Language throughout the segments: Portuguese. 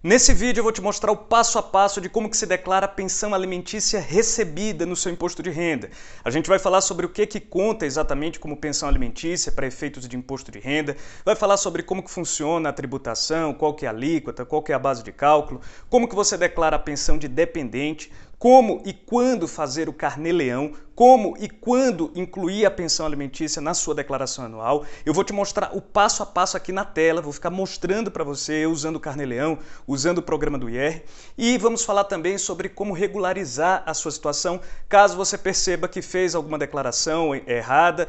Nesse vídeo eu vou te mostrar o passo a passo de como que se declara a pensão alimentícia recebida no seu imposto de renda. A gente vai falar sobre o que conta exatamente como pensão alimentícia para efeitos de imposto de renda, vai falar sobre como que funciona a tributação, qual que é a alíquota, qual que é a base de cálculo, como que você declara a pensão de dependente, como e quando fazer o carnê-leão, como e quando incluir a pensão alimentícia na sua declaração anual. Eu vou te mostrar o passo a passo aqui na tela, vou ficar mostrando para você usando o carnê-leão, usando o programa do IR, e vamos falar também sobre como regularizar a sua situação caso você perceba que fez alguma declaração errada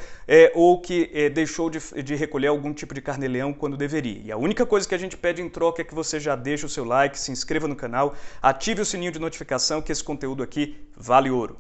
ou que deixou de recolher algum tipo de carnê-leão quando deveria. E a única coisa que a gente pede em troca é que você já deixe o seu like, se inscreva no canal, ative o sininho de notificação que esse conteúdo aqui vale ouro.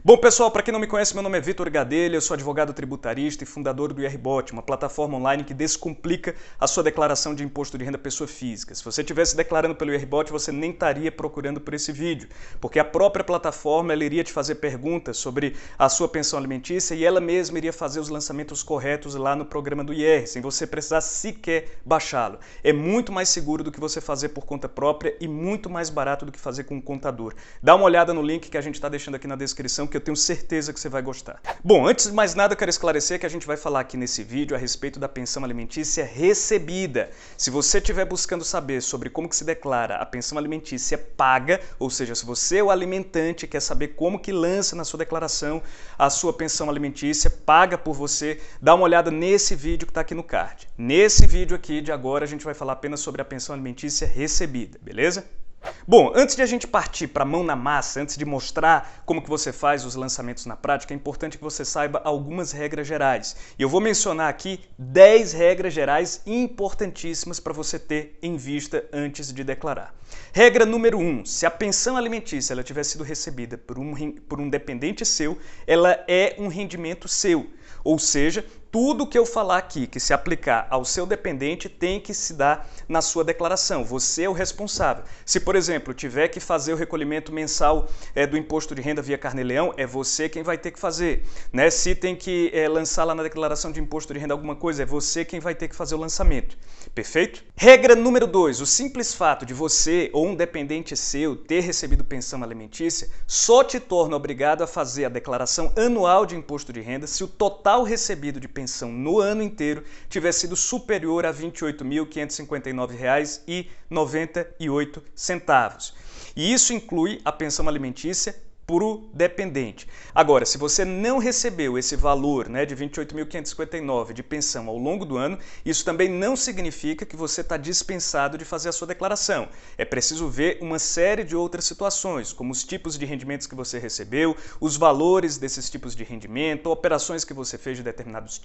Bom, pessoal, para quem não me conhece, meu nome é Vitor Gadelha, eu sou advogado tributarista e fundador do IRBot, uma plataforma online que descomplica a sua declaração de imposto de renda pessoa física. Se você estivesse declarando pelo IRBot, você nem estaria procurando por esse vídeo, porque a própria plataforma ela iria te fazer perguntas sobre a sua pensão alimentícia e ela mesma iria fazer os lançamentos corretos lá no programa do IR, sem você precisar sequer baixá-lo. É muito mais seguro do que você fazer por conta própria e muito mais barato do que fazer com um contador. Dá uma olhada no link que a gente está deixando aqui na descrição, que eu tenho certeza que você vai gostar. Bom, antes de mais nada, eu quero esclarecer que a gente vai falar aqui nesse vídeo a respeito da pensão alimentícia recebida. Se você estiver buscando saber sobre como que se declara a pensão alimentícia paga, ou seja, se você é o alimentante quer saber como que lança na sua declaração a sua pensão alimentícia paga por você, dá uma olhada nesse vídeo que está aqui no card. Nesse vídeo aqui de agora a gente vai falar apenas sobre a pensão alimentícia recebida, beleza? Bom, antes de a gente partir para a mão na massa, antes de mostrar como que você faz os lançamentos na prática, é importante que você saiba algumas regras gerais. E eu vou mencionar aqui 10 regras gerais importantíssimas para você ter em vista antes de declarar. Regra número 1, se a pensão alimentícia ela tiver sido recebida por um dependente seu, ela é um rendimento seu. Ou seja, tudo que eu falar aqui que se aplicar ao seu dependente tem que se dar na sua declaração. Você é o responsável. Se, por exemplo, tiver que fazer o recolhimento mensal do imposto de renda via carnê-leão, é você quem vai ter que fazer. Né? Se tem que lançar lá na declaração de imposto de renda alguma coisa, é você quem vai ter que fazer o lançamento. Perfeito? Regra número 2. O simples fato de você ou um dependente seu ter recebido pensão alimentícia só te torna obrigado a fazer a declaração anual de imposto de renda se o total recebido de pensão no ano inteiro tiver sido superior a R$ 28.559,98. E isso inclui a pensão alimentícia para o dependente. Agora, se você não recebeu esse valor de R$ 28.559 de pensão ao longo do ano, isso também não significa que você está dispensado de fazer a sua declaração. É preciso ver uma série de outras situações, como os tipos de rendimentos que você recebeu, os valores desses tipos de rendimento, operações que você fez de determinados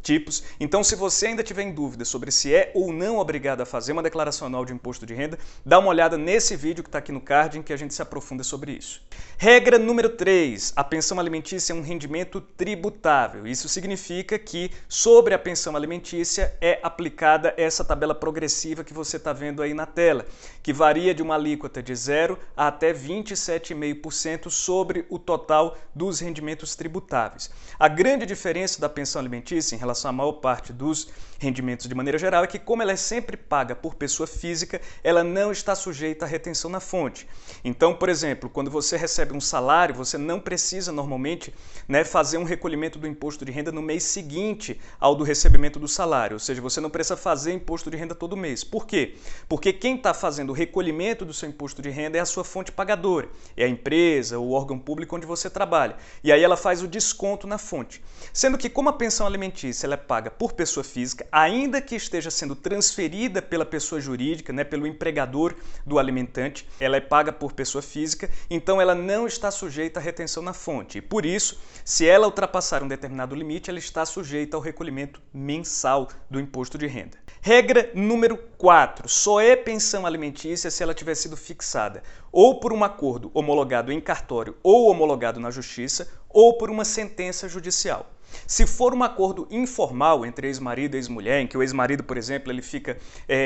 tipos. Então, se você ainda tiver em dúvida sobre se é ou não obrigado a fazer uma declaração anual de imposto de renda, dá uma olhada nesse vídeo que está aqui no card em que a gente se aprofunda sobre isso. Regra número 3, a pensão alimentícia é um rendimento tributável. Isso significa que sobre a pensão alimentícia é aplicada essa tabela progressiva que você está vendo aí na tela, que varia de uma alíquota de 0 a até 27,5% sobre o total dos rendimentos tributáveis. A grande diferença da pensão alimentícia em relação à maior parte dos rendimentos de maneira geral é que, como ela é sempre paga por pessoa física, ela não está sujeita à retenção na fonte. Então, por exemplo, quando você recebe um salário, você não precisa normalmente fazer um recolhimento do imposto de renda no mês seguinte ao do recebimento do salário, ou seja, você não precisa fazer imposto de renda todo mês. Por quê? Porque quem está fazendo o recolhimento do seu imposto de renda é a sua fonte pagadora, é a empresa, o órgão público onde você trabalha, e aí ela faz o desconto na fonte. Sendo que, como a pensão alimentícia ela é paga por pessoa física, ainda que esteja sendo transferida pela pessoa jurídica, pelo empregador do alimentante, ela é paga por pessoa física, então ela não está sujeita à retenção na fonte. E por isso, se ela ultrapassar um determinado limite, ela está sujeita ao recolhimento mensal do imposto de renda. Regra número 4. Só é pensão alimentícia se ela tiver sido fixada ou por um acordo homologado em cartório ou homologado na justiça, ou por uma sentença judicial. Se for um acordo informal entre ex-marido e ex-mulher, em que o ex-marido, por exemplo, ele fica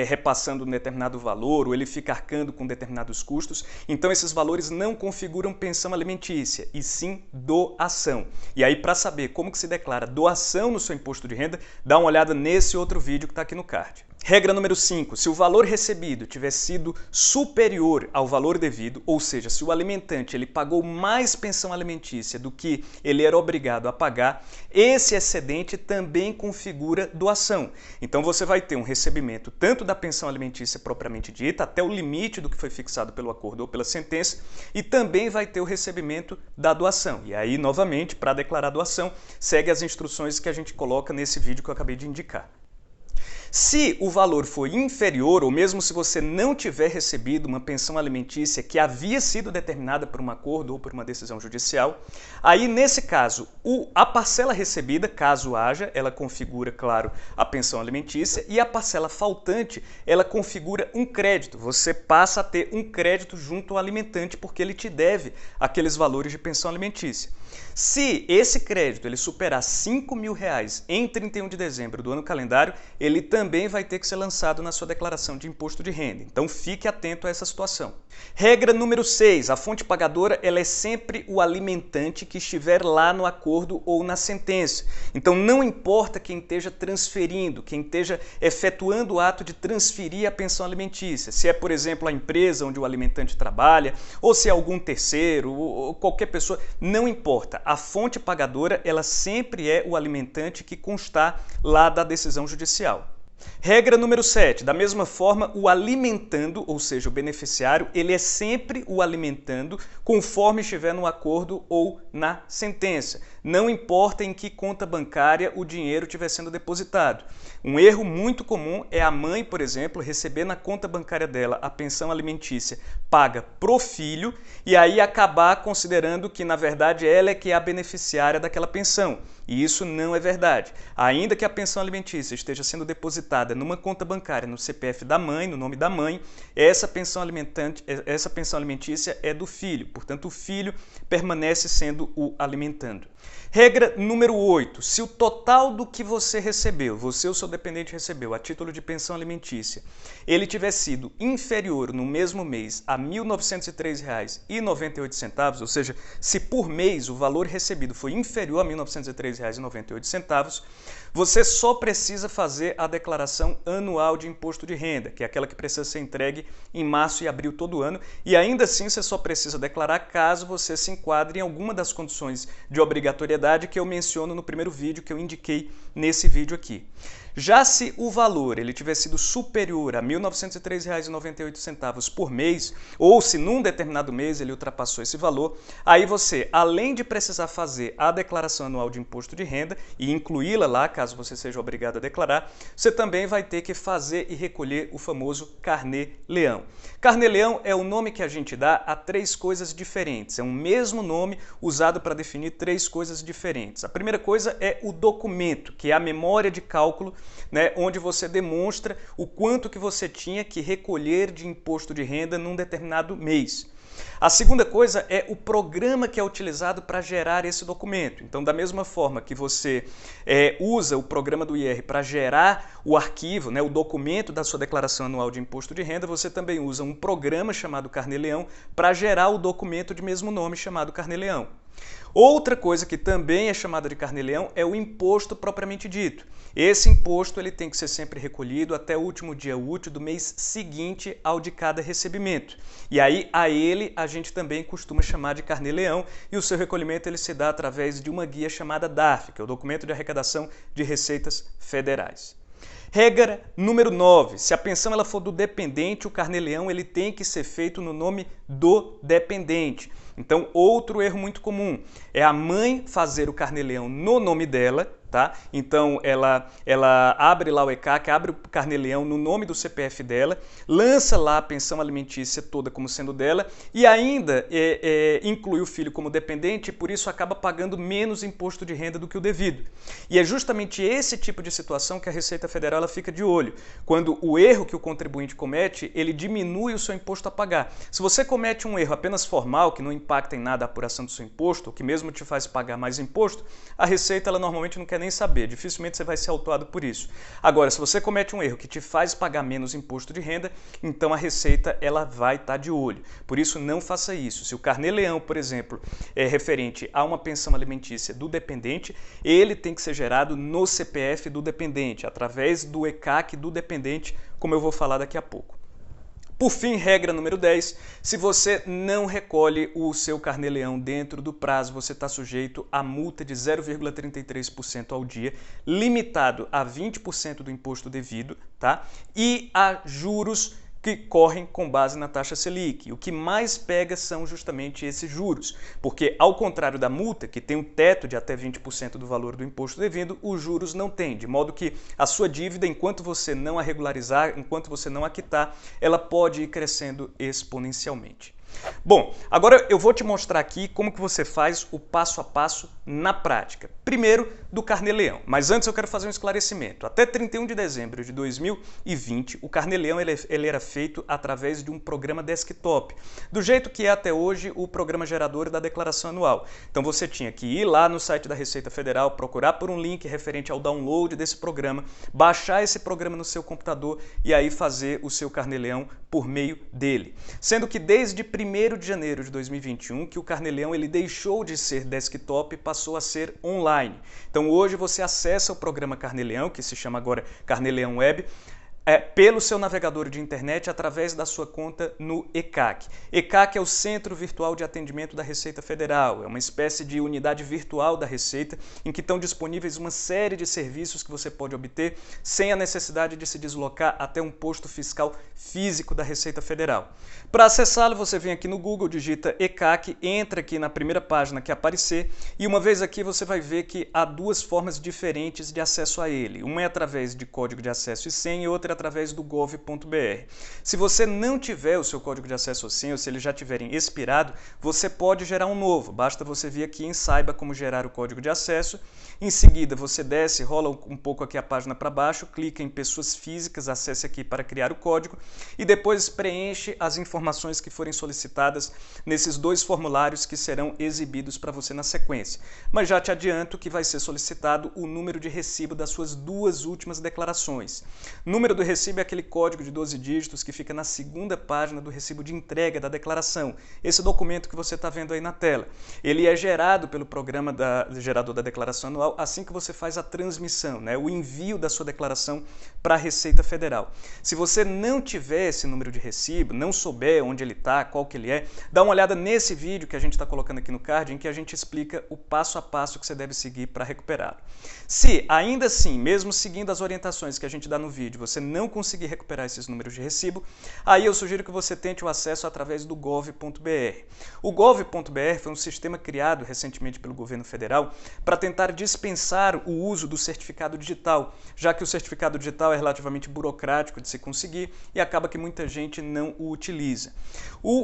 repassando um determinado valor ou ele fica arcando com determinados custos, então esses valores não configuram pensão alimentícia, e sim doação. E aí, para saber como que se declara doação no seu imposto de renda, dá uma olhada nesse outro vídeo que está aqui no card. Regra número 5. Se o valor recebido tiver sido superior ao valor devido, ou seja, se o alimentante ele pagou mais pensão alimentícia do que ele era obrigado a pagar, esse excedente também configura doação. Então você vai ter um recebimento tanto da pensão alimentícia propriamente dita, até o limite do que foi fixado pelo acordo ou pela sentença, e também vai ter o recebimento da doação. E aí, novamente, para declarar doação, segue as instruções que a gente coloca nesse vídeo que eu acabei de indicar. Se o valor for inferior, ou mesmo se você não tiver recebido uma pensão alimentícia que havia sido determinada por um acordo ou por uma decisão judicial, aí nesse caso, a parcela recebida, caso haja, ela configura, claro, a pensão alimentícia, e a parcela faltante, ela configura um crédito. Você passa a ter um crédito junto ao alimentante porque ele te deve aqueles valores de pensão alimentícia. Se esse crédito ele superar R$5.000 em 31 de dezembro do ano calendário, ele também vai ter que ser lançado na sua declaração de imposto de renda. Então fique atento a essa situação. Regra número 6. A fonte pagadora ela é sempre o alimentante que estiver lá no acordo ou na sentença. Então não importa quem esteja transferindo, quem esteja efetuando o ato de transferir a pensão alimentícia. Se é, por exemplo, a empresa onde o alimentante trabalha, ou se é algum terceiro, ou qualquer pessoa, não importa. A fonte pagadora, ela sempre é o alimentante que constar lá da decisão judicial. Regra número 7. Da mesma forma, o alimentando, ou seja, o beneficiário, ele é sempre o alimentando conforme estiver no acordo ou na sentença. Não importa em que conta bancária o dinheiro estiver sendo depositado. Um erro muito comum é a mãe, por exemplo, receber na conta bancária dela a pensão alimentícia paga pro filho e aí acabar considerando que, na verdade, ela é que é a beneficiária daquela pensão. E isso não é verdade. Ainda que a pensão alimentícia esteja sendo depositada numa conta bancária no CPF da mãe, no nome da mãe, essa pensão alimentícia é do filho. Portanto, o filho permanece sendo o alimentando. Regra número 8. Se o total do que você recebeu, você ou seu dependente recebeu a título de pensão alimentícia, ele tiver sido inferior no mesmo mês a R$ 1.903,98, ou seja, se por mês o valor recebido foi inferior a R$ 1.903,98, você só precisa fazer a declaração anual de imposto de renda, que é aquela que precisa ser entregue em março e abril todo ano, e ainda assim você só precisa declarar caso você se enquadre em alguma das condições de obrigatoriedade que eu menciono no primeiro vídeo que eu indiquei nesse vídeo aqui. Já se o valor ele tiver sido superior a R$ 1.903,98 por mês, ou se num determinado mês ele ultrapassou esse valor, aí você, além de precisar fazer a declaração anual de imposto de renda e incluí-la lá, caso você seja obrigado a declarar, você também vai ter que fazer e recolher o famoso Carnê-Leão. Carnê-Leão é o nome que a gente dá a três coisas diferentes. É um mesmo nome usado para definir três coisas diferentes. A primeira coisa é o documento, que é a memória de cálculo, né, onde você demonstra o quanto que você tinha que recolher de imposto de renda num determinado mês. A segunda coisa é o programa que é utilizado para gerar esse documento. Então, da mesma forma que você usa o programa do IR para gerar o arquivo, né, o documento da sua declaração anual de imposto de renda, você também usa um programa chamado Carnê-Leão para gerar o documento de mesmo nome chamado Carnê-Leão. Outra coisa que também é chamada de Carnê-Leão é o imposto propriamente dito. Esse imposto ele tem que ser sempre recolhido até o último dia útil do mês seguinte ao de cada recebimento. E aí a ele a gente também costuma chamar de Carnê-Leão e o seu recolhimento ele se dá através de uma guia chamada DARF, que é o Documento de Arrecadação de Receitas Federais. Regra número 9. Se a pensão ela for do dependente, o Carnê-Leão ele tem que ser feito no nome do dependente. Então, outro erro muito comum é a mãe fazer o Carnê-Leão no nome dela tá? Então ela abre lá o ECAC, abre o carnê-leão no nome do CPF dela, lança lá a pensão alimentícia toda como sendo dela e ainda inclui o filho como dependente e por isso acaba pagando menos imposto de renda do que o devido. E é justamente esse tipo de situação que a Receita Federal ela fica de olho. Quando o erro que o contribuinte comete, ele diminui o seu imposto a pagar. Se você comete um erro apenas formal, que não impacta em nada a apuração do seu imposto, ou que mesmo te faz pagar mais imposto, a Receita ela normalmente não quer nem saber, dificilmente você vai ser autuado por isso. Agora, se você comete um erro que te faz pagar menos imposto de renda, então a Receita ela vai estar de olho. Por isso, não faça isso. Se o carnê-leão, por exemplo, é referente a uma pensão alimentícia do dependente, ele tem que ser gerado no CPF do dependente, através do ECAC do dependente, como eu vou falar daqui a pouco. Por fim, regra número 10, se você não recolhe o seu carnê-leão dentro do prazo, você está sujeito a multa de 0,33% ao dia, limitado a 20% do imposto devido, tá? E a juros que correm com base na taxa Selic. O que mais pega são justamente esses juros, porque ao contrário da multa, que tem um teto de até 20% do valor do imposto devido, os juros não tem, de modo que a sua dívida, enquanto você não a regularizar, enquanto você não a quitar, ela pode ir crescendo exponencialmente. Bom, agora eu vou te mostrar aqui como que você faz o passo a passo na prática. Primeiro, do carnê-leão. Mas antes eu quero fazer um esclarecimento. Até 31 de dezembro de 2020, o carnê-leão ele era feito através de um programa desktop, do jeito que é até hoje o programa gerador da declaração anual. Então você tinha que ir lá no site da Receita Federal, procurar por um link referente ao download desse programa, baixar esse programa no seu computador e aí fazer o seu carnê-leão por meio dele. Sendo que desde 1º de janeiro de 2021 que o carnê-leão ele deixou de ser desktop e passou a ser online. Então hoje você acessa o programa Carnê-leão, que se chama agora Carnê-leão Web, pelo seu navegador de internet através da sua conta no ECAC. ECAC é o Centro Virtual de Atendimento da Receita Federal, é uma espécie de unidade virtual da Receita em que estão disponíveis uma série de serviços que você pode obter sem a necessidade de se deslocar até um posto fiscal físico da Receita Federal. Para acessá-lo, você vem aqui no Google, digita ECAC, entra aqui na primeira página que aparecer e uma vez aqui você vai ver que há duas formas diferentes de acesso a ele. Uma é através de código de acesso e senha e outra através do gov.br. Se você não tiver o seu código de acesso ou senha, ou se eles já tiverem expirado, você pode gerar um novo. Basta você vir aqui em Saiba como gerar o código de acesso. Em seguida, você desce, rola um pouco aqui a página para baixo, clica em pessoas físicas, acesse aqui para criar o código e depois preenche as informações que forem solicitadas nesses dois formulários que serão exibidos para você na sequência. Mas já te adianto que vai ser solicitado o número de recibo das suas duas últimas declarações. Número do recibo é aquele código de 12 dígitos que fica na segunda página do recibo de entrega da declaração. Esse documento que você está vendo aí na tela. Ele é gerado pelo programa gerador da declaração anual assim que você faz a transmissão, né? O envio da sua declaração para a Receita Federal. Se você não tiver esse número de recibo, não souber onde ele está, qual que ele é, dá uma olhada nesse vídeo que a gente está colocando aqui no card, em que a gente explica o passo a passo que você deve seguir para recuperá-lo. Se ainda assim, mesmo seguindo as orientações que a gente dá no vídeo, você não conseguir recuperar esses números de recibo, aí eu sugiro que você tente o acesso através do gov.br. O gov.br foi um sistema criado recentemente pelo governo federal para tentar dispensar o uso do certificado digital, já que o certificado digital é relativamente burocrático de se conseguir e acaba que muita gente não o utiliza.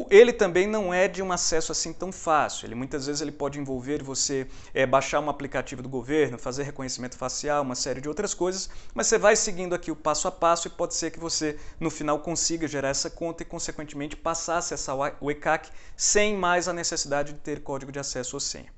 Ele também não é de um acesso assim tão fácil, muitas vezes ele pode envolver você baixar um aplicativo do governo, fazer reconhecimento facial, uma série de outras coisas, mas você vai seguindo aqui o passo a passo e pode ser que você no final consiga gerar essa conta e consequentemente passar a acessar o ECAC sem mais a necessidade de ter código de acesso ou senha.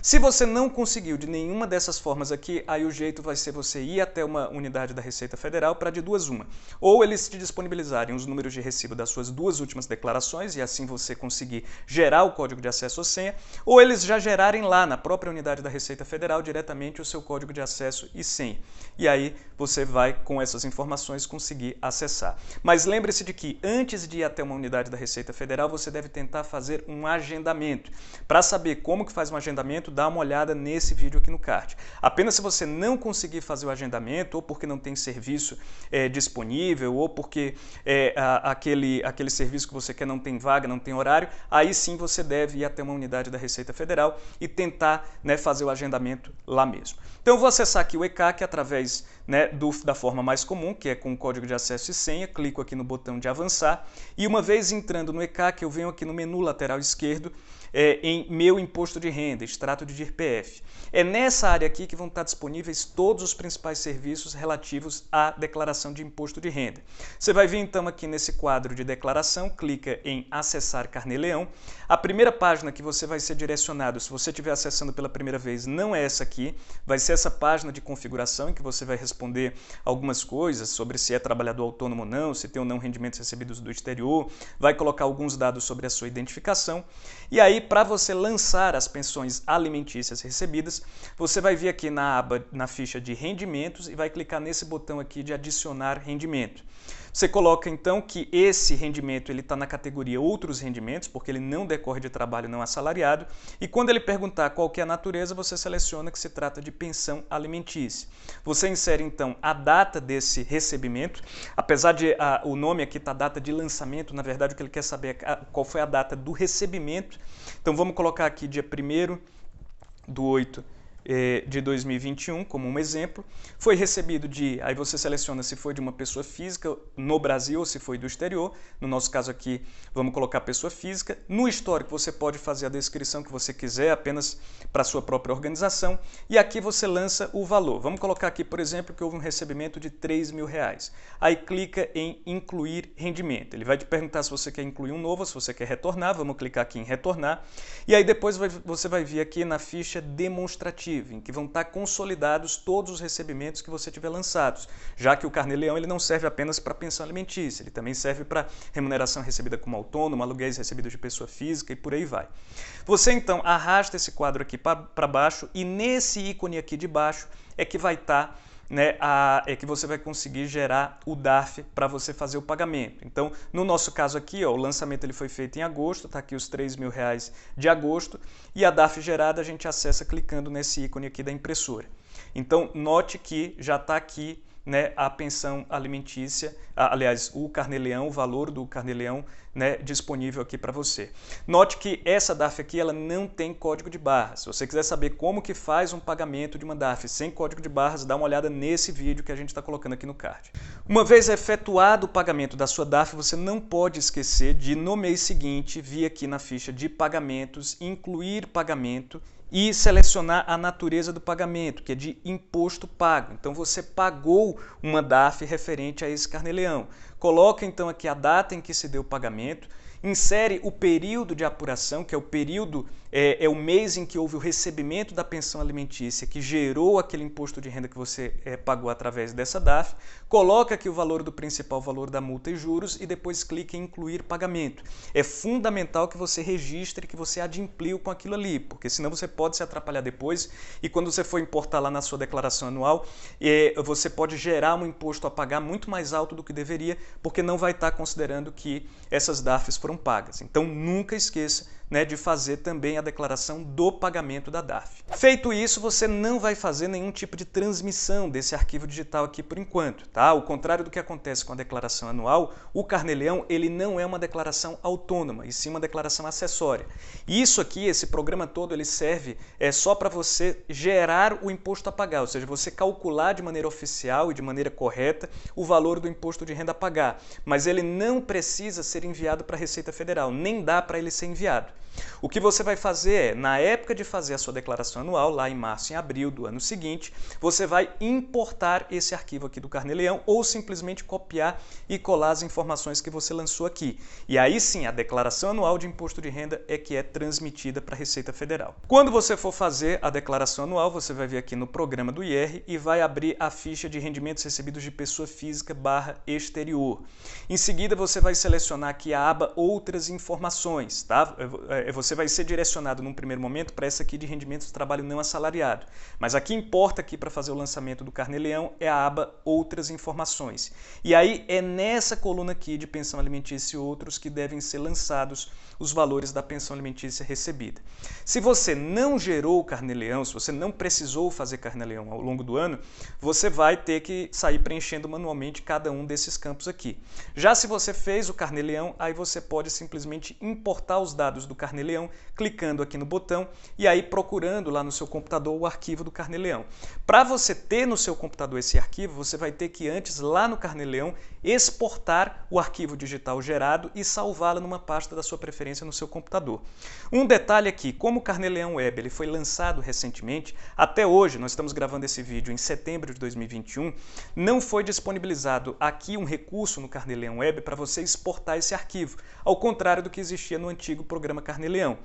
Se você não conseguiu de nenhuma dessas formas aqui, aí o jeito vai ser você ir até uma unidade da Receita Federal para de duas uma. Ou eles te disponibilizarem os números de recibo das suas duas últimas declarações e assim você conseguir gerar o código de acesso ou senha, ou eles já gerarem lá na própria unidade da Receita Federal diretamente o seu código de acesso e senha. E aí você vai com essas informações conseguir acessar. Mas lembre-se de que antes de ir até uma unidade da Receita Federal, você deve tentar fazer um agendamento. Para saber como que faz um agendamento agendamento, dá uma olhada nesse vídeo aqui no card. Apenas se você não conseguir fazer o agendamento, ou porque não tem serviço disponível, ou porque aquele serviço que você quer não tem vaga, não tem horário, aí sim você deve ir até uma unidade da Receita Federal e tentar, né, fazer o agendamento lá mesmo. Então eu vou acessar aqui o ECAC através, né, da forma mais comum, que é com o código de acesso e senha, clico aqui no botão de avançar e uma vez entrando no ECAC eu venho aqui no menu lateral esquerdo em meu imposto de renda, extrato de DIRPF. É nessa área aqui que vão estar disponíveis todos os principais serviços relativos à declaração de imposto de renda. Você vai vir então aqui nesse quadro de declaração, clica em acessar Carnê-Leão. A primeira página que você vai ser direcionado, se você estiver acessando pela primeira vez, não é essa aqui, vai ser essa página de configuração em que você vai responder algumas coisas sobre se é trabalhador autônomo ou não, se tem ou não rendimentos recebidos do exterior, vai colocar alguns dados sobre a sua identificação. E aí, para você lançar as pensões alimentícias recebidas, você vai vir aqui na aba, na ficha de rendimentos e vai clicar nesse botão aqui de adicionar rendimento. Você coloca então que esse rendimento está na categoria outros rendimentos, porque ele não decorre de trabalho não assalariado, e quando ele perguntar qual que é a natureza, você seleciona que se trata de pensão alimentícia. Você insere então a data desse recebimento, apesar de o nome aqui está data de lançamento, na verdade o que ele quer saber é qual foi a data do recebimento. Então vamos colocar aqui dia 1º/8 de 2021 como um exemplo. Foi recebido aí você seleciona se foi de uma pessoa física no Brasil ou se foi do exterior. No nosso caso aqui vamos colocar pessoa física. No histórico você pode fazer a descrição que você quiser apenas para a sua própria organização e aqui você lança o valor. Vamos colocar aqui, por exemplo, que houve um recebimento de R$3.000. Aí clica em incluir rendimento. Ele vai te perguntar se você quer incluir um novo, se você quer retornar. Vamos clicar aqui em retornar e aí depois você vai vir aqui na ficha demonstrativa, em que vão estar consolidados todos os recebimentos que você tiver lançados, já que o Carnê-Leão ele não serve apenas para pensão alimentícia, ele também serve para remuneração recebida como autônomo, aluguéis recebidos de pessoa física e por aí vai. Você então arrasta esse quadro aqui para baixo e nesse ícone aqui de baixo é que vai estar é que você vai conseguir gerar o DARF para você fazer o pagamento. Então, no nosso caso aqui, o lançamento ele foi feito em agosto, está aqui os R$3.000 de agosto, e a DARF gerada a gente acessa clicando nesse ícone aqui da impressora. Então, note que já está aqui, né, a pensão alimentícia, aliás, o Carnê-Leão, o valor do Carnê-Leão, né, disponível aqui para você. Note que essa DARF aqui ela não tem código de barras. Se você quiser saber como que faz um pagamento de uma DARF sem código de barras, dá uma olhada nesse vídeo que a gente está colocando aqui no card. Uma vez efetuado o pagamento da sua DARF, você não pode esquecer de, no mês seguinte, vir aqui na ficha de pagamentos, incluir pagamento e selecionar a natureza do pagamento, que é de imposto pago. Então você pagou uma DARF referente a esse Carnê-Leão. Coloca então aqui a data em que se deu o pagamento, insere o período de apuração, que é o período, é o mês em que houve o recebimento da pensão alimentícia, que gerou aquele imposto de renda que você pagou através dessa DARF, coloca aqui o valor do principal, o valor da multa e juros e depois clica em incluir pagamento. É fundamental que você registre, que você adimpliu com aquilo ali, porque senão você pode se atrapalhar depois e quando você for importar lá na sua declaração anual, você pode gerar um imposto a pagar muito mais alto do que deveria, porque não vai estar considerando que essas DARFs foram pagas. Então nunca esqueça, né, de fazer também a declaração do pagamento da DARF. Feito isso, você não vai fazer nenhum tipo de transmissão desse arquivo digital aqui por enquanto, tá? Ao contrário do que acontece com a declaração anual, o Carnê-Leão ele não é uma declaração autônoma, e sim uma declaração acessória. E isso aqui, esse programa todo, ele serve só para você gerar o imposto a pagar, ou seja, você calcular de maneira oficial e de maneira correta o valor do imposto de renda a pagar, mas ele não precisa ser enviado para a Receita Federal, nem dá para ele ser enviado. O que você vai fazer na época de fazer a sua declaração anual, lá em março e abril do ano seguinte, você vai importar esse arquivo aqui do Carnê-Leão ou simplesmente copiar e colar as informações que você lançou aqui. E aí sim, a declaração anual de imposto de renda é que é transmitida para a Receita Federal. Quando você for fazer a declaração anual, você vai vir aqui no programa do IR e vai abrir a ficha de rendimentos recebidos de pessoa física /exterior. Em seguida, você vai selecionar aqui a aba Outras Informações, tá? você vai ser direcionado num primeiro momento para essa aqui de rendimentos de trabalho não assalariado. Mas aqui importa aqui para fazer o lançamento do Carnê-Leão é a aba Outras Informações. E aí é nessa coluna aqui de pensão alimentícia e outros que devem ser lançados os valores da pensão alimentícia recebida. Se você não gerou o Carnê-Leão, se você não precisou fazer Carnê-Leão ao longo do ano, você vai ter que sair preenchendo manualmente cada um desses campos aqui. Já se você fez o Carnê-Leão, aí você pode simplesmente importar os dados do Carnê-Leão, clicando aqui no botão e aí procurando lá no seu computador o arquivo do Carnê-Leão. Para você ter no seu computador esse arquivo, você vai ter que antes, lá no Carnê-Leão, exportar o arquivo digital gerado e salvá-lo numa pasta da sua preferência no seu computador. Um detalhe aqui, como o Carnê-Leão Web ele foi lançado recentemente, até hoje, nós estamos gravando esse vídeo em setembro de 2021, não foi disponibilizado aqui um recurso no Carnê-Leão Web para você exportar esse arquivo, ao contrário do que existia no antigo programa Carnê-Leão.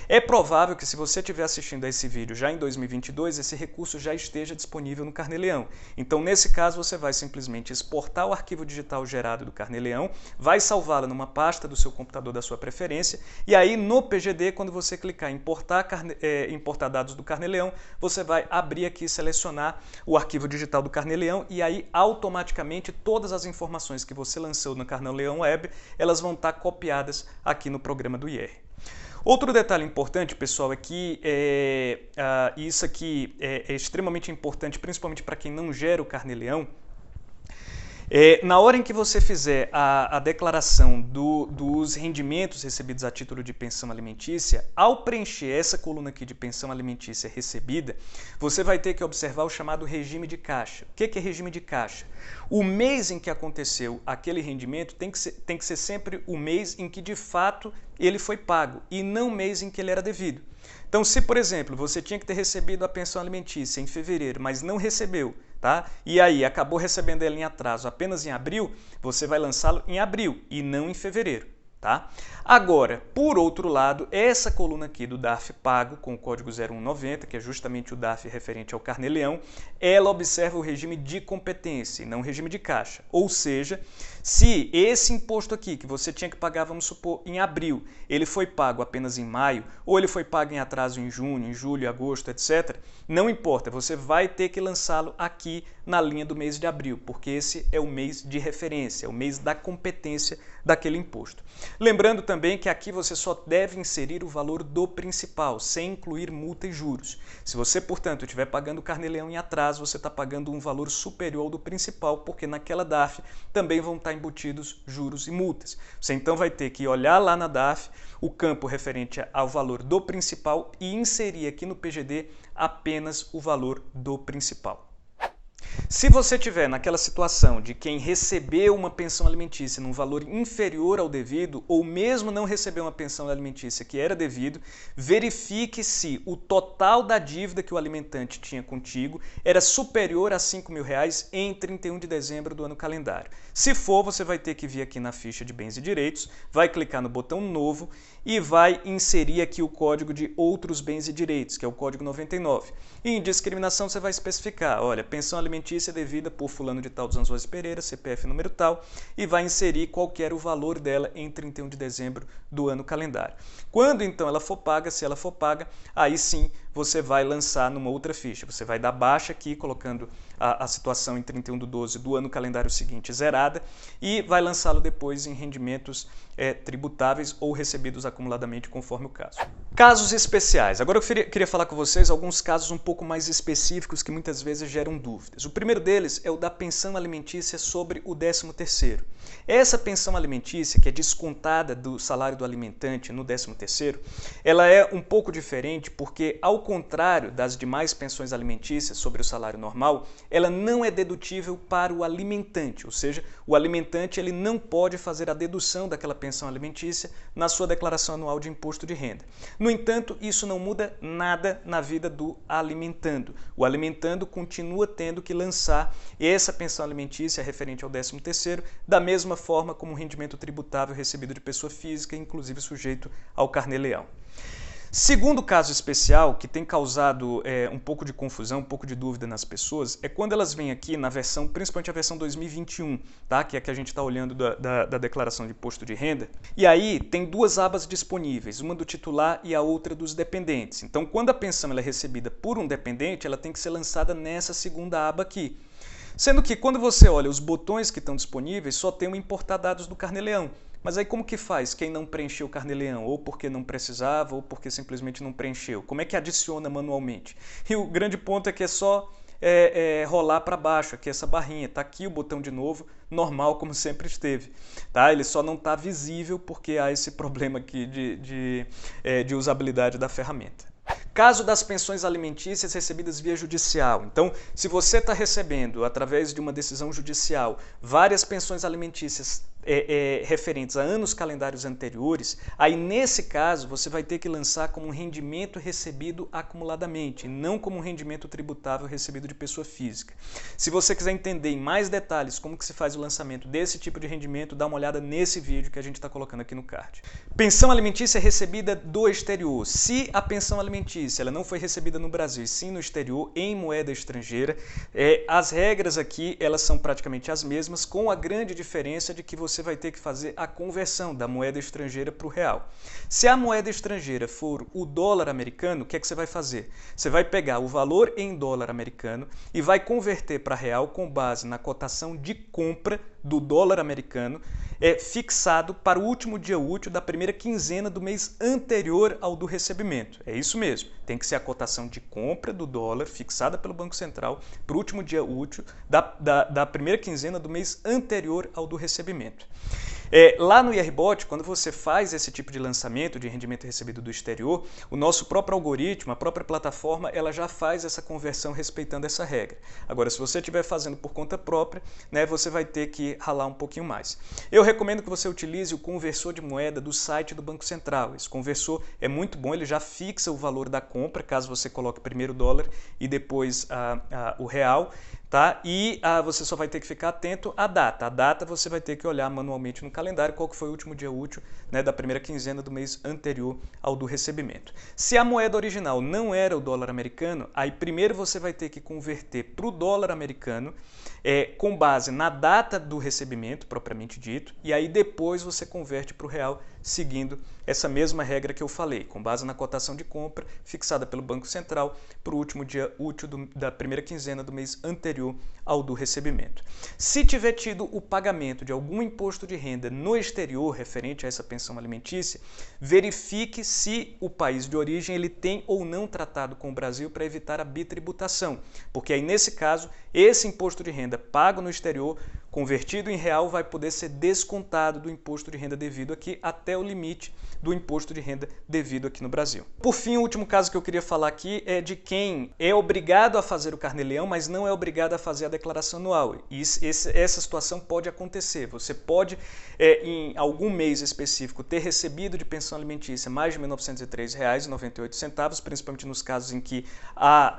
É provável que se você estiver assistindo a esse vídeo já em 2022, esse recurso já esteja disponível no Carnê-Leão. Então, nesse caso, você vai simplesmente exportar o arquivo digital gerado do Carnê-Leão, vai salvá-lo numa pasta do seu computador da sua preferência, e aí no PGD, quando você clicar em importar dados do Carnê-Leão, você vai abrir aqui e selecionar o arquivo digital do Carnê-Leão, e aí automaticamente todas as informações que você lançou no Carnê-Leão Web, elas vão estar copiadas aqui no programa do IR. Outro detalhe importante, pessoal, é que isso aqui é extremamente importante, principalmente para quem não gera o Carnê-Leão. Na hora em que você fizer a declaração dos rendimentos recebidos a título de pensão alimentícia, ao preencher essa coluna aqui de pensão alimentícia recebida, você vai ter que observar o chamado regime de caixa. O que é regime de caixa? O mês em que aconteceu aquele rendimento tem que ser sempre o mês em que de fato ele foi pago e não o mês em que ele era devido. Então, se, por exemplo, você tinha que ter recebido a pensão alimentícia em fevereiro, mas não recebeu, tá? E aí acabou recebendo ela em atraso apenas em abril, você vai lançá-lo em abril e não em fevereiro, tá? Agora, por outro lado, essa coluna aqui do DARF pago com o código 0190, que é justamente o DARF referente ao Carnê-Leão, ela observa o regime de competência e não o regime de caixa. Ou seja, se esse imposto aqui que você tinha que pagar, vamos supor, em abril, ele foi pago apenas em maio, ou ele foi pago em atraso em junho, em julho, agosto, etc., não importa, você vai ter que lançá-lo aqui na linha do mês de abril, porque esse é o mês de referência, é o mês da competência daquele imposto. Lembrando também que aqui você só deve inserir o valor do principal, sem incluir multa e juros. Se você, portanto, estiver pagando o Carnê-Leão em atraso, você está pagando um valor superior ao do principal, porque naquela DARF também vão estar embutidos juros e multas. Você então vai ter que olhar lá na DARF o campo referente ao valor do principal e inserir aqui no PGD apenas o valor do principal. Se você tiver naquela situação de quem recebeu uma pensão alimentícia num valor inferior ao devido, ou mesmo não recebeu uma pensão alimentícia que era devido, verifique se o total da dívida que o alimentante tinha contigo era superior a R$5.000 em 31 de dezembro do ano calendário. Se for, você vai ter que vir aqui na ficha de bens e direitos, vai clicar no botão novo e vai inserir aqui o código de outros bens e direitos, que é o código 99. E em discriminação você vai especificar, olha, pensão alimentícia devida por fulano de tal dos Anjos Pereira, CPF número tal, e vai inserir qual que era o valor dela em 31 de dezembro do ano calendário. Quando então ela for paga, se ela for paga, aí sim você vai lançar numa outra ficha. Você vai dar baixa aqui, colocando a situação em 31/12 do ano calendário seguinte zerada e vai lançá-lo depois em rendimentos tributáveis ou recebidos acumuladamente conforme o caso. Casos especiais. Agora eu queria falar com vocês alguns casos um pouco mais específicos que muitas vezes geram dúvidas. O primeiro deles é o da pensão alimentícia sobre o 13º. Essa pensão alimentícia, que é descontada do salário do alimentante no 13º, ela é um pouco diferente porque, ao contrário das demais pensões alimentícias sobre o salário normal, ela não é dedutível para o alimentante, ou seja, o alimentante ele não pode fazer a dedução daquela pensão alimentícia na sua declaração anual de imposto de renda. No entanto, isso não muda nada na vida do alimentando. O alimentando continua tendo que lançar essa pensão alimentícia referente ao 13º da mesma forma como o rendimento tributável recebido de pessoa física, inclusive sujeito ao Carnê-Leão. Segundo caso especial, que tem causado um pouco de confusão, um pouco de dúvida nas pessoas, é quando elas vêm aqui na versão, principalmente a versão 2021, tá? Que é a que a gente está olhando da declaração de imposto de renda. E aí tem duas abas disponíveis, uma do titular e a outra dos dependentes. Então, quando a pensão ela é recebida por um dependente, ela tem que ser lançada nessa segunda aba aqui. Sendo que quando você olha os botões que estão disponíveis, só tem o importar dados do Carnê-Leão. Mas aí como que faz quem não preencheu o Carnê-Leão? Ou porque não precisava, ou porque simplesmente não preencheu? Como é que adiciona manualmente? E o grande ponto é que é só rolar para baixo, aqui essa barrinha. Está aqui o botão de novo, normal como sempre esteve. Tá? Ele só não está visível porque há esse problema aqui de usabilidade da ferramenta. Caso das pensões alimentícias recebidas via judicial. Então, se você está recebendo, através de uma decisão judicial, várias pensões alimentícias referentes a anos calendários anteriores, aí nesse caso você vai ter que lançar como um rendimento recebido acumuladamente, não como um rendimento tributável recebido de pessoa física. Se você quiser entender em mais detalhes como que se faz o lançamento desse tipo de rendimento, dá uma olhada nesse vídeo que a gente está colocando aqui no card. Pensão alimentícia recebida do exterior. Se a pensão alimentícia ela não foi recebida no Brasil, e sim no exterior, em moeda estrangeira, as regras aqui elas são praticamente as mesmas, com a grande diferença de que você vai ter que fazer a conversão da moeda estrangeira para o real. Se a moeda estrangeira for o dólar americano, o que é que você vai fazer? Você vai pegar o valor em dólar americano e vai converter para real com base na cotação de compra do dólar americano fixado para o último dia útil da primeira quinzena do mês anterior ao do recebimento. É isso mesmo, tem que ser a cotação de compra do dólar fixada pelo Banco Central para o último dia útil da primeira quinzena do mês anterior ao do recebimento. Lá no IRBOT, quando você faz esse tipo de lançamento de rendimento recebido do exterior, o nosso próprio algoritmo, a própria plataforma, ela já faz essa conversão respeitando essa regra. Agora, se você estiver fazendo por conta própria, né, você vai ter que ralar um pouquinho mais. Eu recomendo que você utilize o conversor de moeda do site do Banco Central. Esse conversor é muito bom, ele já fixa o valor da compra, caso você coloque primeiro o dólar e depois o real. Tá? E você só vai ter que ficar atento à data. A data você vai ter que olhar manualmente no calendário qual que foi o último dia útil, né, da primeira quinzena do mês anterior ao do recebimento. Se a moeda original não era o dólar americano, aí primeiro você vai ter que converter para o dólar americano com base na data do recebimento, propriamente dito, e aí depois você converte para o real seguindo essa mesma regra que eu falei, com base na cotação de compra fixada pelo Banco Central para o último dia útil da primeira quinzena do mês anterior ao do recebimento. Se tiver tido o pagamento de algum imposto de renda no exterior referente a essa pensão alimentícia, verifique se o país de origem ele tem ou não tratado com o Brasil para evitar a bitributação, porque aí nesse caso, esse imposto de renda pago no exterior, convertido em real, vai poder ser descontado do imposto de renda devido aqui até o limite do imposto de renda devido aqui no Brasil. Por fim, o último caso que eu queria falar aqui é de quem é obrigado a fazer o Carnê-Leão, mas não é obrigado a fazer a declaração anual. E essa situação pode acontecer. Você pode, em algum mês específico, ter recebido de pensão alimentícia mais de R$ 1.903,98, principalmente nos casos em que há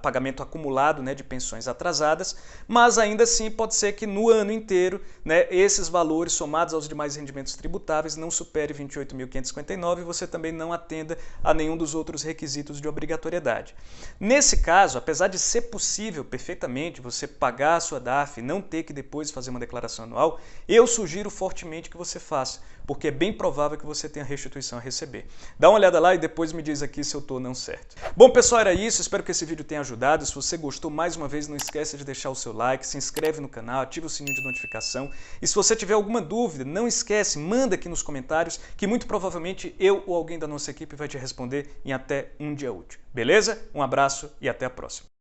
pagamento acumulado, né, de pensões atrasadas, mas ainda assim pode ser que no ano inteiro, né, esses valores somados aos demais rendimentos tributáveis não superem R$ 28.559 e você também não atenda a nenhum dos outros requisitos de obrigatoriedade. Nesse caso, apesar de ser possível perfeitamente você pagar a sua DARF e não ter que depois fazer uma declaração anual, eu sugiro fortemente que você faça, porque é bem provável que você tenha restituição a receber. Dá uma olhada lá e depois me diz aqui se eu estou ou não certo. Bom, pessoal, era isso. Espero que esse vídeo tenha ajudado. Se você gostou, mais uma vez, não esqueça de deixar o seu like, se inscreve no canal, ativa o sininho de notificação. E se você tiver alguma dúvida, não esquece, manda aqui nos comentários, que muito provavelmente eu ou alguém da nossa equipe vai te responder em até um dia útil. Beleza? Um abraço e até a próxima.